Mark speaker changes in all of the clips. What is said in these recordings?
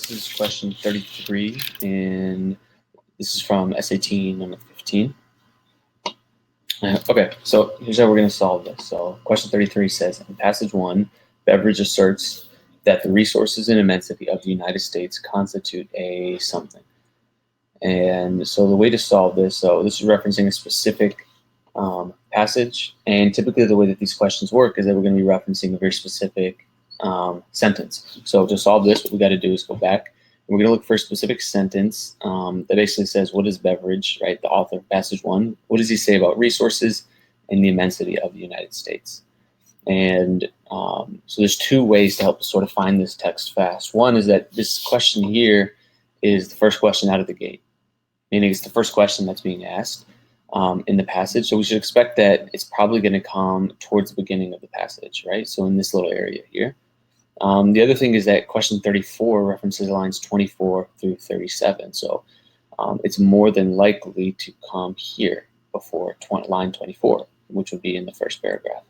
Speaker 1: this is question 33, and this is from SAT number 15. Okay, so here's how we're going to solve this. So question 33 says, in passage 1, Beveridge asserts that the resources and immensity of the United States constitute a something. And so the way to solve this, so this is referencing a specific passage, and typically the way that these questions work is that we're going to be referencing a very specific sentence. So to solve this, what we got to do is go back. We're going to look for a specific sentence that basically says, what is Beveridge, right, the author of passage 1, what does he say about resources and the immensity of the United States? And so there's two ways to help us sort of find this text fast. One is that this question here is the first question out of the gate, meaning it's the first question that's being asked in the passage. So we should expect that it's probably going to come towards the beginning of the passage, right? So in this little area here. The other thing is that question 34 references lines 24 through 37. So it's more than likely to come here before line 24, which would be in the first paragraph.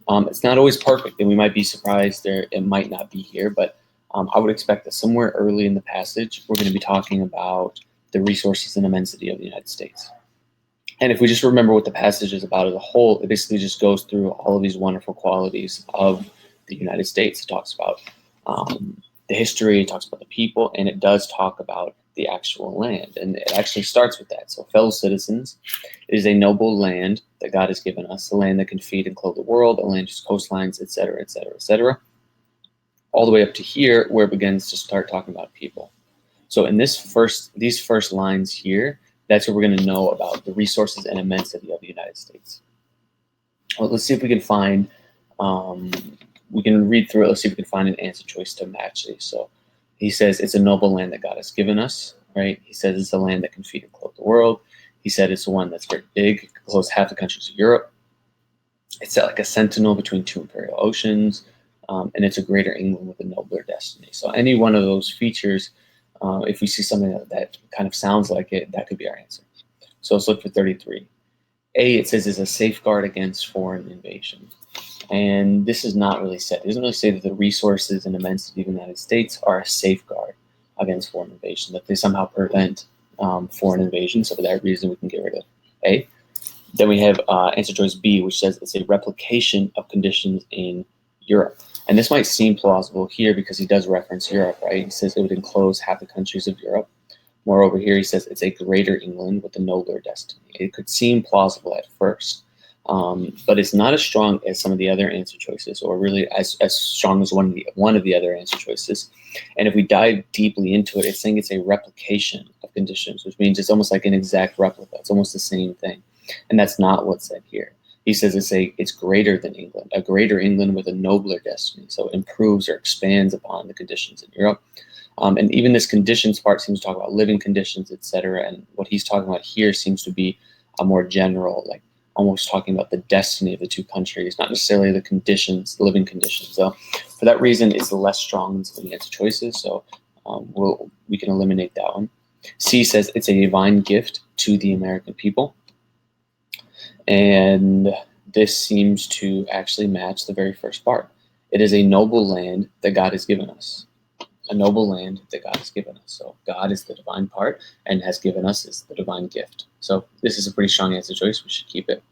Speaker 1: It's not always perfect, and we might be surprised it might not be here, but I would expect that somewhere early in the passage, we're going to be talking about the resources and immensity of the United States. And if we just remember what the passage is about as a whole, it basically just goes through all of these wonderful qualities of the United States. It talks about the history, it talks about the people, and it does talk about the actual land. And it actually starts with that. So, fellow citizens, it is a noble land that God has given us, a land that can feed and clothe the world, a land whose coastlines, etc., etc., etc., all the way up to here, where it begins to start talking about people. So in these first lines here, that's what we're going to know about the resources and immensity of the United States. Well, let's see if we can find, we can read through it. Let's see if we can find an answer choice to match these. So he says it's a noble land that God has given us, right? He says it's a land that can feed and clothe the world. He said it's one that's very big, close half the countries of Europe. It's like a sentinel between two imperial oceans, and it's a greater England with a nobler destiny. So any one of those features, if we see something that kind of sounds like it, that could be our answer. So let's look for 33. A, it says, is a safeguard against foreign invasion. And this is not really said. It doesn't really say that the resources and immensity of the United States are a safeguard against foreign invasion, that they somehow prevent foreign invasion. So for that reason, we can get rid of A. Then we have answer choice B, which says it's a replication of conditions in Europe. And this might seem plausible here because he does reference Europe, right? He says it would enclose half the countries of Europe. Moreover, here he says it's a greater England with a nobler destiny. It could seem plausible at first, but it's not as strong as some of the other answer choices, or really as strong as one of the other answer choices. And if we dive deeply into it, it's saying it's a replication of conditions, which means it's almost like an exact replica. It's almost the same thing. And that's not what's said here. He says it's greater than England, a greater England with a nobler destiny. So it improves or expands upon the conditions in Europe. And even this conditions part seems to talk about living conditions, etc. And what he's talking about here seems to be a more general, like almost talking about the destiny of the two countries, not necessarily the conditions, the living conditions. So for that reason, it's less strong than some of the answer choices. So we can eliminate that one. C says it's a divine gift to the American people. And this seems to actually match the very first part. It is a noble land that God has given us. A noble land that God has given us. So God is the divine part, and has given us is the divine gift. So this is a pretty strong answer choice. We should keep it.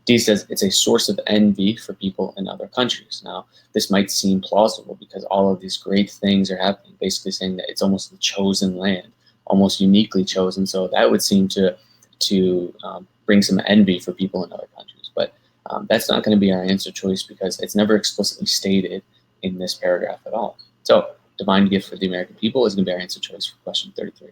Speaker 1: D says it's a source of envy for people in other countries. Now, this might seem plausible because all of these great things are happening, basically saying that it's almost the chosen land, almost uniquely chosen. So that would seem to bring some envy for people in other countries. But that's not going to be our answer choice because it's never explicitly stated in this paragraph at all. So divine gift for the American people is going to be our answer choice for question 33.